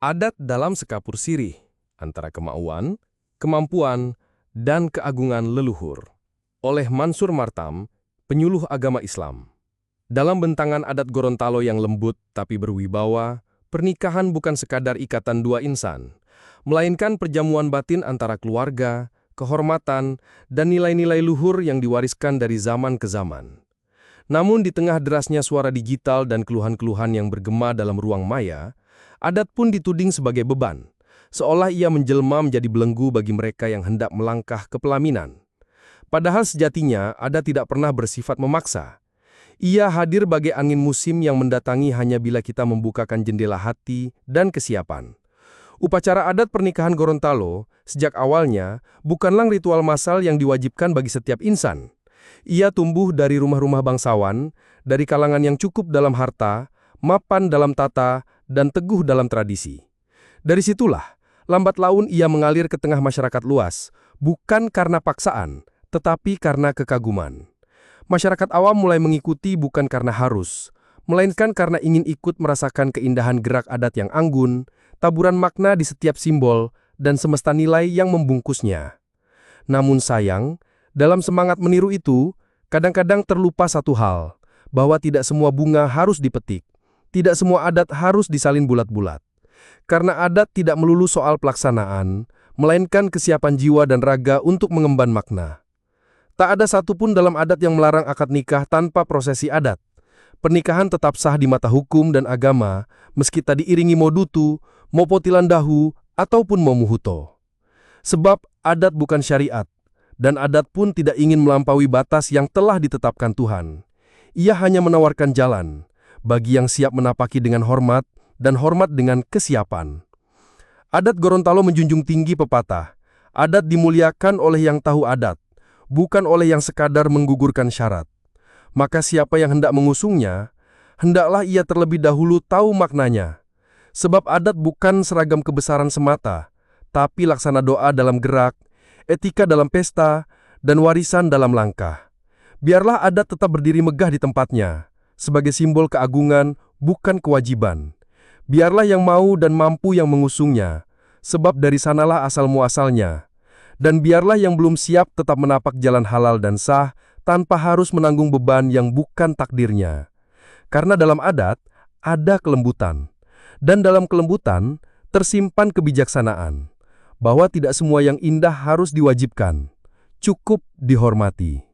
Adat dalam sekapur sirih antara kemauan, kemampuan, dan keagungan leluhur. Oleh Mansur Martam, penyuluh agama Islam. Dalam bentangan adat Gorontalo yang lembut tapi berwibawa, pernikahan bukan sekadar ikatan dua insan, melainkan perjamuan batin antara keluarga, kehormatan, dan nilai-nilai luhur yang diwariskan dari zaman ke zaman. Namun di tengah derasnya suara digital dan keluhan-keluhan yang bergema dalam ruang maya, adat pun dituding sebagai beban, seolah ia menjelma menjadi belenggu bagi mereka yang hendak melangkah ke pelaminan. Padahal sejatinya adat tidak pernah bersifat memaksa. Ia hadir bagai angin musim yang mendatangi hanya bila kita membukakan jendela hati dan kesiapan. Upacara adat pernikahan Gorontalo, sejak awalnya, bukanlah ritual massal yang diwajibkan bagi setiap insan. Ia tumbuh dari rumah-rumah bangsawan, dari kalangan yang cukup dalam harta, mapan dalam tata, dan teguh dalam tradisi. Dari situlah, lambat laun ia mengalir ke tengah masyarakat luas, bukan karena paksaan, tetapi karena kekaguman. Masyarakat awam mulai mengikuti bukan karena harus, melainkan karena ingin ikut merasakan keindahan gerak adat yang anggun, taburan makna di setiap simbol, dan semesta nilai yang membungkusnya. Namun sayang, dalam semangat meniru itu, kadang-kadang terlupa satu hal, bahwa tidak semua bunga harus dipetik. Tidak semua adat harus disalin bulat-bulat. Karena adat tidak melulu soal pelaksanaan, melainkan kesiapan jiwa dan raga untuk mengemban makna. Tak ada satupun dalam adat yang melarang akad nikah tanpa prosesi adat. Pernikahan tetap sah di mata hukum dan agama, meski tak diiringi modutu, mopotilandahu, ataupun momuhuto. Sebab adat bukan syariat, dan adat pun tidak ingin melampaui batas yang telah ditetapkan Tuhan. Ia hanya menawarkan jalan bagi yang siap menapaki dengan hormat dan hormat dengan kesiapan. Adat Gorontalo menjunjung tinggi pepatah, adat dimuliakan oleh yang tahu adat, bukan oleh yang sekadar menggugurkan syarat. Maka siapa yang hendak mengusungnya, hendaklah ia terlebih dahulu tahu maknanya. Sebab adat bukan seragam kebesaran semata, tapi laksana doa dalam gerak, etika dalam pesta, dan warisan dalam langkah. Biarlah adat tetap berdiri megah di tempatnya, sebagai simbol keagungan, bukan kewajiban. Biarlah yang mau dan mampu yang mengusungnya, sebab dari sanalah asal muasalnya. Dan biarlah yang belum siap tetap menapak jalan halal dan sah, tanpa harus menanggung beban yang bukan takdirnya. Karena dalam adat, ada kelembutan. Dan dalam kelembutan, tersimpan kebijaksanaan. Bahwa tidak semua yang indah harus diwajibkan. Cukup dihormati.